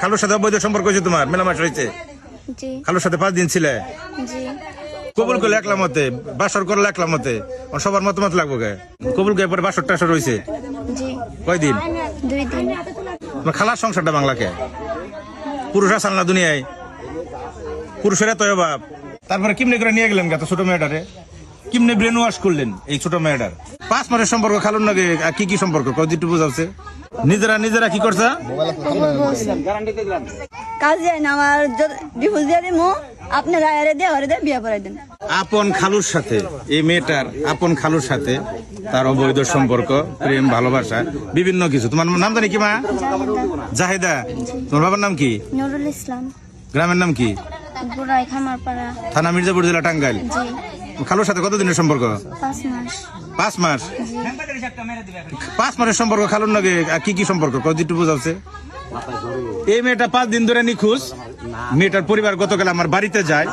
খালুর সাথে অবৈধ সম্পর্ক হয়েছে তোমার, মেলামেশা হয়েছে? জি খালুর সাথে 5 দিন ছিলে, জি কবুল করলে একলা মতে, বাসর করলে একলা মতে, সবার মতামত লাগবো কে? কবুল করে পরে বাসর টাসর হয়েছে জি কয়দিন? 2 দিন। তোমার খালার সংসারটা বাংলাকে, পুরুষ আসাল না দুনিয়ায়, পুরুষের এত অভাব। তারপরে কিমনে করে নিয়ে গেলেন ছোট মেয়েটারে, কিমনে ব্রেন ওয়াশ করলেন এই ছোট মেয়েটার? 5 মাসের সম্পর্ক খালুর নাকি কি কি সম্পর্ক কদিটু বোঝাচ্ছে? নিজেরা কি করছে? কাজ যায় না আমার, ডিভোর্স দিয়ে দিমু, আপনারা এরে দিয়ে ঘরে দিয়ে বিয়ে পড়াই দেন। আপন খালুর সাথে এই মেয়েটার, আপন খালুর সাথে তার অবৈধ সম্পর্ক, প্রেম, ভালোবাসা, বিভিন্ন কিছু। তোমার নাম জানি কি মা? জাহিদা। তোমার বাবার নাম কি? নুরুল ইসলাম। গ্রামের নাম কি? বুড়াই খামারপাড়া, থানা মির্জাপুর, জেলা টাঙ্গাইল। জি খালুর সাথে কতদিনের সম্পর্ক? 5 মাস। 5 মাস? 5 মাসের সম্পর্ক খালুর নাকি কি কি সম্পর্ক কদিটু বোঝাচ্ছে? এই মেয়েটা 5 দিন ধরে নিখোঁজ। মেয়েটার পরিবার গতকাল আমার বাড়িতে যায়,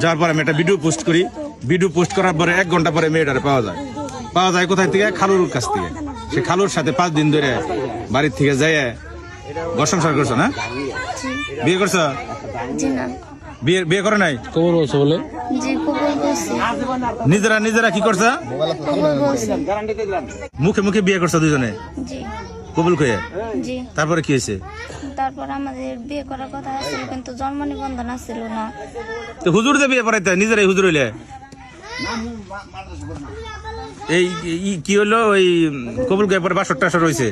যাওয়ার পরে মেয়েটা ভিডিও পোস্ট করি, ভিডিও পোস্ট করার পরে 1 ঘন্টা পরে মেয়েটারে পাওয়া যায় কোথায় থেকে? খালুর কাছ থেকে। সে খালুর সাথে 5 দিন ধরে বাড়ির থেকে যায় ঘর সংসার করছো না? বিয়ে করছো? জি না। বিয়ে করে নাই? কবর বলছে বলে জি কবুল করছি। নিজেরা কি করছো? কবুল করছি। মুখে বিয়ে করছো দুজনে? জি কবুল করে? জি। তারপরে কি হয়েছে? তারপর আমাদের বিয়ে করার কথা ছিল, কিন্তু জন্ম নিবন্ধন ছিল না। তো হুজুর দিয়ে বিয়ে পড়াইতে, নিজেরাই হুজুর হইলে? এই কি হলো ওই কবুল করে পরে বাসর টাসর হয়েছে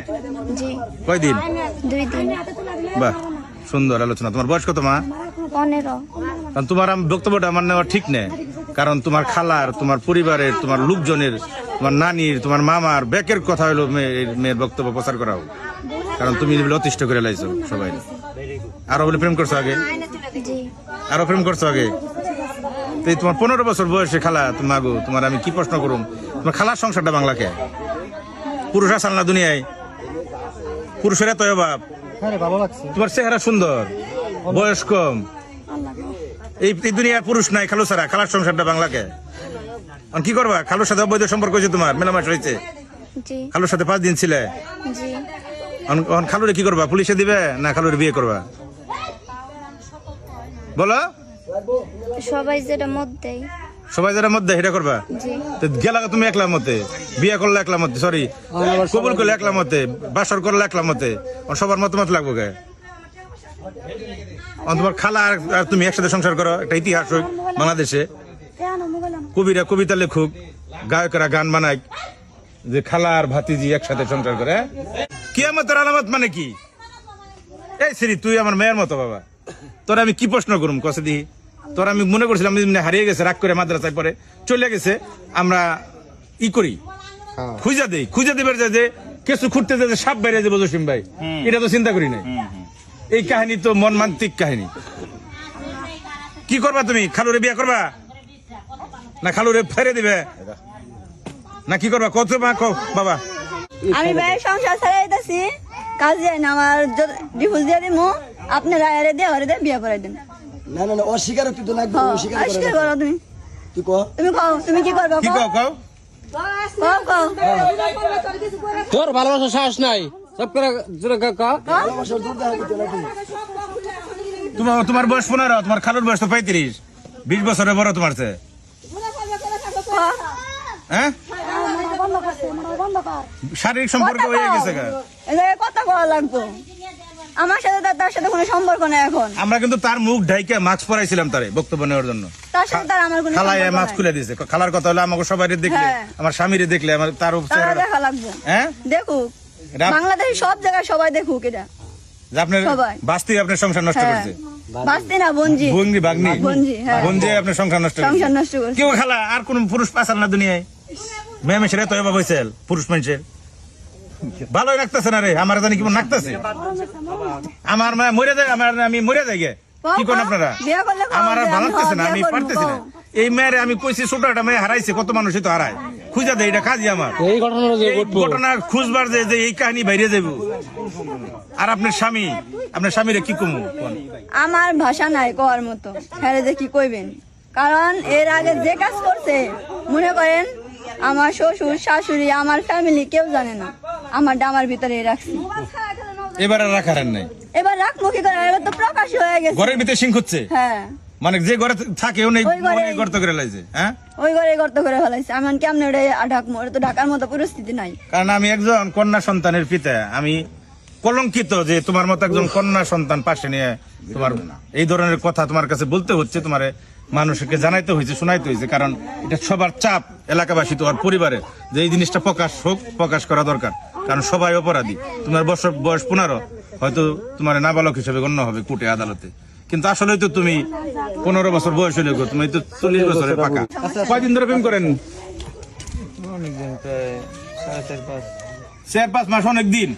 জি কয়দিন? 2 দিন। বাহ, সুন্দর আলোচনা। তোমার বয়স কত মা? 15। কারণ তোমার বক্তব্যটা আমার নেওয়া ঠিক নেই, কারণ তোমার খালার, তোমার পরিবারের, তোমার লোকজনের, তোমার নানির, তোমার মামার ব্যাকের কথা হলো মেয়ের বক্তব্য প্রচার করা হোক, কারণ তুমি অতিষ্ঠ করে লাইছো সবাই। আরো বলে প্রেম করছো আগে? জি আরো প্রেম করছো আগে? তো এই তোমার 15 বছর বয়সে খালা তোমার আমি কি প্রশ্ন করুম? তোমার খালার সংসারটা বাংলাকে, পুরুষ আসাল না দুনিয়ায়, পুরুষের এত অভাব। তোমার চেহারা সুন্দর, বয়স কম, এই দুনিয়ার পুরুষ নাই খালু ছাড়া। খালার সংসারটা বাংলাকে কি করবা? খালুর সাথে অবৈধ সম্পর্ক হয়েছে তোমার, মেলামেশা হয়েছে? জি খালুর সাথে 5 দিন ছিলে, জি। খালুরে কি করবা? পুলিশে দিবে না খালুরে বিয়ে করবা? বলো। সবাই যেটা মত দেয়। সবাই যারা মধ্যে এটা করবা? জি তো গেলা তুমি একলা মতে, বিয়ে করলে একলা মতে, সরি কবুল করলে একলা মতে, বাসর করলে একলা মতে, সবার মতামত লাগবো গে? তোমার খালা আর তুমি একসাথে সংসার করো, একটা ইতিহাস হোক বাংলাদেশে। কবিরা কবিতা লেখুক, গায়করা গান বানায় যে খালা আর ভাতিজি একসাথে সংসার করে। কিয়ামতের আলামত মানে কি? এই শ্রী, তুই আমার মেয়ের মতো বাবা, তোর আমি কি প্রশ্ন করুম কসে দিই? তোর আমি মনে করছিলাম হারিয়ে গেছে, রাগ করে মাদ্রাসায় পরে চলে গেছে, আমরা ই করি খুঁজে দেবার যে কিছু খুঁজতে যে সাপ বাইরে যাবো জসিম ভাই, এটা তো চিন্তা করি নাই। এই কাহিনী তো মর্মান্তিক কাহিনী। কি করবা তুমি? খালুরে বিয়ে করবা না খালুরে ফেরে দিবে না কি করবা? কত মা কও বাবা। আমি ভাই সংসার ছাড়াইতেছি, কাজ যায় না আমার, ডিভোর্স দিয়ে দিমু, আপনারা এরে দিয়ে ঘরে দিয়ে বিয়ে পড়াই দেন। না না না, অস্বীকারোক্তি তো লাগবে, অস্বীকার আজকে করো তুমি। তুই কো, তুমি কও, তুমি কি করবা? কি কও কও? কও তোর ভালোবাসা সাহস নাই, সব করে জোরে কা ভালোবাসার জোর দেখা দিতে লাগবে। তোমার বয়স 15, তোমার খালুর বয়স তো 35, 20 বছরের বড় তোমার চেয়ে। হ্যাঁ, শারীরিক সম্পর্ক হয়ে গেছে গা। কথা বলা লাগবো, আমার সাথে তার সাথে কোনো সম্পর্ক নেই এখন। আমরা কিন্তু তার মুখ ঢাইকে মাস্ক পরাইছিলাম তারে বক্তব্য নেওয়ার জন্য। তার সাথে তার আমার কোনো খালায় সম্পর্ক মাস্ক নাই। খুলে দিয়েছে। খালার কথা হলো আমাকে সবাই দেখলে, হ্যাঁ। আমার স্বামীরে দেখলে, আমার তার তারা দেখা লাগবো, হ্যাঁ দেখুক, এটা- বাংলাদেশের সব জায়গায় সবাই দেখুক এটা। যে আপনার সবাই। বাস্তি আপনার সংসার নষ্ট হ্যাঁ, করছে। বাঁচতে না বঞ্জি, বঙ্গি বাগনি বঞ্জি, হ্যাঁ। বঞ্জি আপনার সংসার নষ্ট সংসার করছে। নষ্ট করছে। কেউ খালা আর কোন পুরুষ পাশাল না দুনিয়ায়, মেয়ে মেশের এত অভাব হয়েছে পুরুষ মানুষের। ভালোই লাগতেছে না রে, আমার জানি কেমন লাগতেছে। আমার মা মরে যায়, আমি মরে যাই গে। কি করেন আপনারা? বিয়ে করলে কও আমার আর যে ভালো আমি লাগতেছে না, বিয়ে আমি করবো, পারতেছি না। কও। এই মেয়েরে আমি কইছি ছোট একটা মেয়ে হারাইছে, কত মানুষই তো হারায়, খুঁজা দেয়, এটা কাজই আমার। এই ঘটনা যে এই ঘটবো ঘটনা খুঁজবার যে এই কাহিনী বাইরে যাব। আর আপনার স্বামীরে কি কমু? আমার ভাষা নাই কওয়ার মতো, হ্যাঁ যে কি কইবেন, কারণ এর আগে যে কাজ করছে, মনে করেন আমার শ্বশুর শাশুড়ি আমার ফ্যামিলি কেউ জানে না, আমার ডামার ভিতরে রাখছি। এবার আর রাখার নাই। এবার রাখবো কি করে, এবার তো প্রকাশ হয়ে গেছে। ঘরের ভিতরে সিং খুঁজছে, হ্যাঁ মানে যে ঘরে থাকে উনি ওই ঘরেই। গর্ত করে লাইছে। হ্যাঁ, ওই ঘরে গর্ত করে ফেলাইছে, আমি কেমন ওটা ঢাকবো, ওটা তো ঢাকার মতো পরিস্থিতি নাই। কারণ আমি একজন কন্যা সন্তানের পিতা, আমি কলঙ্কিত যে তোমার মতো একজন কন্যা সন্তান পাশে নিয়ে তোমার এই ধরনের কথা তোমার কাছে বলতে হচ্ছে, তোমার মানুষকে জানাইতে হয়েছে, শোনাইতে হয়েছে। কারণ এটা সবার চাপ, এলাকাবাসী তোমার পরিবারে, যে এই জিনিসটা প্রকাশ হোক, প্রকাশ করা দরকার। কারণ সবাই অপরাধী। তোমার বয়স 15, হয়তো তোমার নাবালক হিসেবে গণ্য হবে কোর্টে আদালতে, কিন্তু আসলে তো তুমি 15 বছর বয়স হলে গো, তুমি তো 40 বছরের পাকা। কয়দিন ধরে প্রেম করেন? অনেকদিন, প্রায় 4.5 4-5 মাস, অনেক দিন।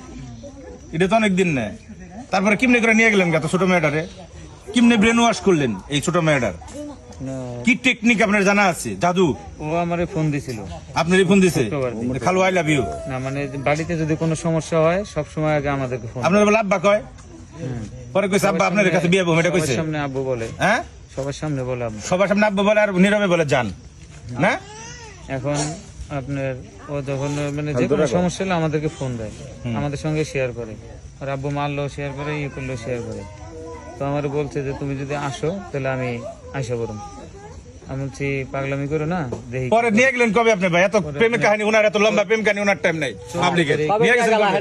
এটা তো অনেক দিন না। তারপরে কিমনে করে নিয়ে গেলেন এত ছোট মেয়েটারে? কিমনে ব্রেন ওয়াশ করলেন এই ছোট মেয়েটার? কি টেকনিক আপনার জানা আছে? জাদু? ও আমারে ফোন দিছিল, আপনারই ফোন দিছে? শুক্রবার দিন। খালু আই লাভ ইউ। না মানে বাড়িতে যদি কোনো সমস্যা হয় সব সময় আগে আমাদেরকে ফোন। আপনার বলে আব্বা কয়? পরে কইছে আব্বা আপনার কাছে বিয়ে বউ, এটা কইছে? সবার সামনে আব্বু বলে, হ্যাঁ, সবার সামনে বলে আব্বু। সবার সামনে আব্বা বলে আর নীরবে বলে জান না। এখন আপনার ও যখন মানে যে কোনো সমস্যা হলে আমাদেরকে ফোন দেয়, আমাদের সঙ্গে শেয়ার করে। আর আব্বু মারলেও শেয়ার করে, ইয়ে করলেও শেয়ার করে। তো আমার বলছে যে তুমি যদি আসো তাহলে আমি আইসা বলুম। আমি বলছি পাগলামি করো না, দেখি। পরে নিয়ে গেলেন কবে আপনি ভাই? এত প্রেমের কাহিনী উনার, এত লম্বা প্রেম কাহিনী উনার টাইম নাই পাবলিকের। নিয়ে গেছেন কবে?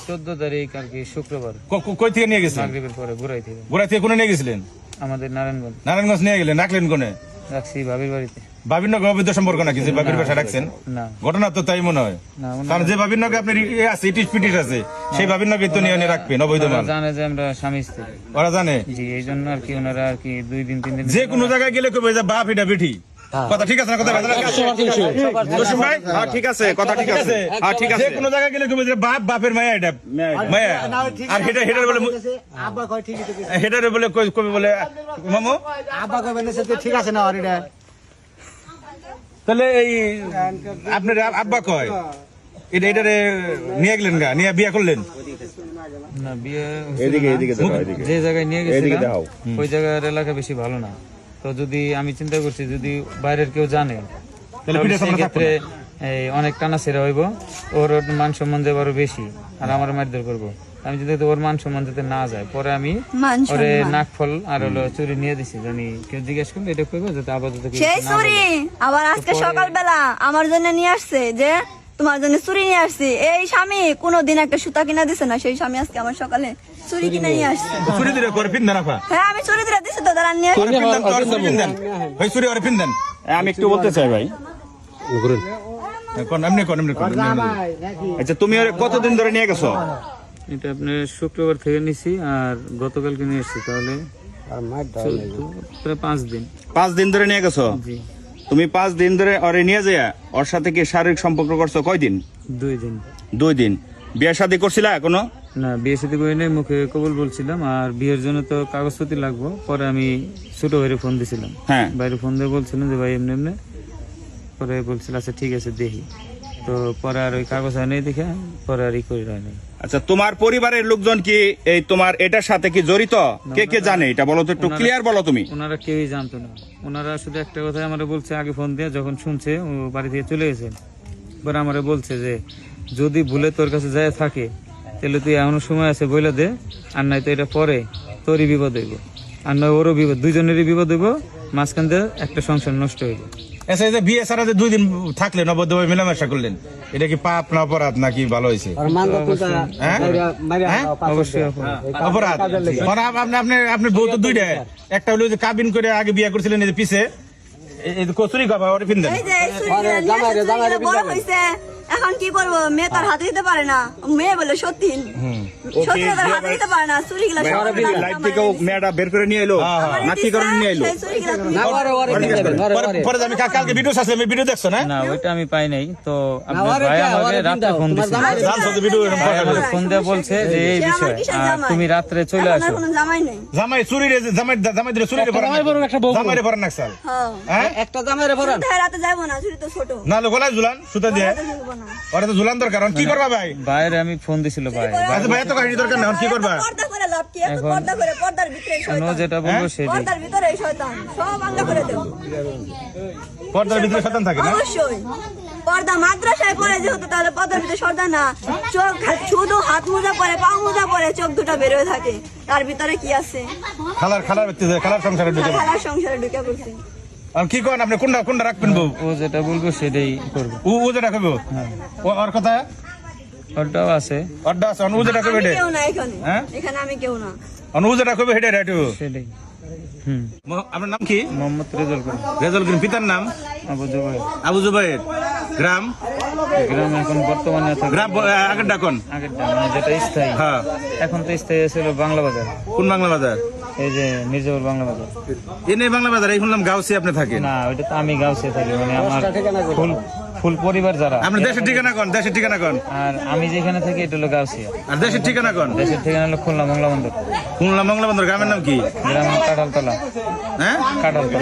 14 তারিখ আর কি, শুক্রবার কই থেকে নিয়ে গেছেন? মাগরিবের পরে ঘুরাই থেকে। গোড়া থেকে কোনে নিয়ে গেছিলেন? আমাদের নারায়ণগঞ্জ নারায়ণগঞ্জ নিয়ে গেলেন, রাখলেন কোনে? রাখছি ভাবির বাড়িতে। বাবির নগে অবৈধ সম্পর্ক নাকি যে বাবির বাসা রাখছেন? না ঘটনা তো তাই মনে হয়। না, কারণ যে বাবির নগে আপনার ইয়ে আছে, ইটিস পিটিস আছে, সেই বাবির নগে তো নিয়ে রাখবেন অবৈধ ওরা মান। জানে যে আমরা স্বামী স্ত্রী। ওরা জানে জি, এই জন্য আর কি ওনারা আর কি 2-3 দিন যে কোনো জায়গায় গেলে কবে যে বাপ এটা বেঠি। কথা ঠিক আছে না? কথা জসিম ভাই, হ্যাঁ ঠিক আছে, কথা ঠিক আছে, হ্যাঁ ঠিক আছে। যে কোনো জায়গায় গেলে কবে যে বাপ বাপের মায়া এটা মায়া। আর হেটার বলে আব্বা কয় ঠিকই তো, হেটারে বলে কবে বলে মামু। আব্বা কয় মানে ঠিক আছে না, আর এটা তাহলে এই আপনার আব্বা কয় এটারে নিয়ে গেলেন গা, নিয়ে বিয়ে করলেন? না বিয়ে এদিকে এদিকে দেখো, এদিকে যে জায়গায় নিয়ে গেছিলাম দেখাও। ওই জায়গার এলাকা বেশি ভালো না। তো যদি আমি চিন্তা করছি যদি বাইরের কেউ জানে তাহলে তাহলে পিঠে সেই সামনে ক্ষেত্রে এই অনেক টানা ছেড়ে হইব, ওর মান সম্মান যাবে আরো বেশি, আর আমার মারধর করবো। আমি যদি ওর মান সম্মান যাতে না যায়, পরে আমি মান ওরে সম্মান। নাক ফল আর হলো চুরি নিয়ে দিছি, জানি কেউ জিজ্ঞেস করলে এটা কইবো যাতে আপাতত কেউ সেই না চুরি বলে। আবার আজকে সকালবেলা আমার জন্য নিয়ে আসছে, যে তোমার জন্য চুরি নিয়ে আসছি। এই স্বামী কোনোদিন একটা সুতা কিনা দিছে না, সেই স্বামী আজকে আমার সকালে চুরি কিনে নিয়ে আসছে। চুরি দিলে করে পিন দেন আপা। হ্যাঁ আমি চুরি দিলে দিছি তো, দাঁড়ান নিয়ে পিন দেন তো, আর চুরি পিন দেন ভাই, চুরি আর পিন দেন। আমি একটু বলতে চাই ভাই। কোন এমনি কোন এমনি কোন আচ্ছা তুমি ওরে কতদিন ধরে নিয়ে গেছো? এটা আপনার শুক্রবার থেকে নিছি আর গতকালকে নিয়ে এসছি, তাহলে 14 প্রায় 5 দিন। 5 দিন ধরে নিয়ে গেছো? জি, তুমি 5 দিন ধরে ওরে নিয়ে যায় ওর সাথে কি শারীরিক সম্পর্ক করছো কয়দিন? 2 দিন। 2 দিন। বিয়ে শাদী করছিলা এখনো? না বিয়ে সাথে করে নেই, মুখে কবুল বলছিলাম। আর বিয়ের জন্য তো কাগজপত্র লাগবো। পরে আমি ছোট ভাইয়ের ফোন দিছিলাম, হ্যাঁ। বাইরে ফোন দিয়ে বলছিলাম যে ভাই এমনি এমনি। পরে বলছিল আচ্ছা ঠিক আছে দেখি। তো পরে আর ওই কাগজ হয় নাই দেখে পরে আর ই করে হয় নাই। আচ্ছা তোমার পরিবারের লোকজন কি এই তোমার এটার সাথে কি জড়িত? কে কে জানে এটা বলো তো, একটু ক্লিয়ার বলো তুমি। ওনারা কেউই জানতো না। ওনারা শুধু একটা কথা আমার বলছে আগে ফোন দিয়ে, যখন শুনছে ও বাড়ি থেকে চলে গেছে, পরে আমার বলছে যে যদি ভুলে তোর কাছে যায় থাকে তাহলে তুই এমন সময় আছে বইলা দে, আর নাই তো এটা পরে তোরই বিপদ হইব, আর নয় ওরও বিপদ, দুইজনেরই বিপদ হইব, মাঝখান দিয়ে একটা সংসার নষ্ট হইব। আচ্ছা এই যে বিয়ে ছাড়া যে 2 দিন থাকলেন, অবৈধভাবে মেলামেশা করলেন, এটা কি পাপ না অপরাধ নাকি ভালো হয়েছে? হ্যাঁ? হ্যাঁ? অবশ্যই অপরাধ। অপরাধ। মানে আপনি বউ তো 2টা, একটা হলো যে কাবিন করে আগে বিয়ে করছিলেন, এই যে পিছে এই যে কচুরি খাবা ওরে পিন দেন। এই যে এই চুরিগুলো নিয়ে আসছে, চুরিগুলো বড় হয়েছে, এখন কি করবো? মেয়ে তার হাতে দিতে পারে না, মেয়ে বলে সতীন, সতীন তার হাতে দিতে পারে না, চুরিগুলো সব লাইফ থেকে মেয়েটা বের করে নিয়ে এলো না কি কারণে নিয়ে এলো? সেই চুরিগুলো তুমি পরে আমি কালকে ভিডিও আছে, আমি ভিডিও দেখছো না? না ওইটা আমি পাই নাই। তো আপনার ভাই আমাকে রাত্রে ফোন দিয়েছে, জানছো যে ভিডিও এরকম ভাই আমাকে ফোন দিয়ে বলছে যে এই সে আমার বিষয়, কিসের আর জামাই? তুমি রাত্রে চলে এখন আর আসো। কোনো জামাই নেই। জামাই চুরি রে, জামাই দিলে চুরি রে পড়া, জামাই রে পড়া নাকসাল। হ্যাঁ হ্যাঁ, শুধু রাতে যাবো না, চুরি তো ছোট, না লো গলায় ঝুলান সুতা দিয়ে। রাতে ঝুলবো না। না। ওরা তো ঝুলান দরকার এখন কি করবা ভাই? বাইরে আমি ফোন দিছিল ভাই, আচ্ছা ভাই এত কাহিনী দরকার না, এখন কি করবা? পর্দা করে লাভ কি? এত পর্দা করে পর্দার ভিতরে ও শয়তান। যেটা বলবো সেটাই। পর্দার ভিতরে শয়তান সব আঙ্গা করে দেব। পর্দার ভিতরে শয়তান থাকে না? অবশ্যই পর্দা মাদ্রাসায় পড়ে যেহেতু তাহলে পর্দার ভিতরে শয়তান না। চোখ শুধু হাত মোজা পরে, পা মোজা পরে, চোখ দুটো বের হয়ে থাকে। তার ভিতরে কি আছে? খালার ব্যক্তি খালার সংসারে ঢুকে খেলার সংসারে ঢুকে পড়ছে। আর কি করেন আপনি? কোনটা রাখবেন বউ? ও যেটা বলবো সেটাই করবো। ও যেটা কইবো ওর কথা ওটাও আছে, অর্ডার আছে ও যেটা কইবে আমি হেডে কেউ না এখানে। হ্যাঁ? এখানে আমি কেউ না। ও যেটা কইবে হেডে রাইটু। সেটাই। আপনার নাম কি? মোহাম্মদ রেজাল করিম। রেজাল করিম। পিতার নাম? আবু জুবাইর। আবু জুবাইর। গ্রাম? গ্রাম এখন বর্তমানে থাকে গ্রাম আগের ডাকন? আগেরটা মানে যেটা স্থায়ী, হ্যাঁ। এখন তো স্থায়ী ছিল বাংলা বাজার, কোন বাংলা বাজার? এই যে মির্জাপুর বাংলা বাজার। এনে বাংলা বাজার এই শুনলাম গাউসি আপনি থাকেন। না ওইটা তো আমি গাউসে থাকি, মানে আমার ফুল ফুল পরিবার যারা। আপনি দেশের ঠিকানা কোন? দেশের ঠিকানা কোন? আর আমি যেখানে থাকি এটা হলো গাউসিয়া। আর দেশের ঠিকানা কোন? দেশের ঠিকানা হলো খুলনা মংলা বন্দর। খুলনা মংলা বন্দর। গ্রামের নাম কি? গ্রাম কাঁঠালতলা। হ্যাঁ? কাঁঠালতলা।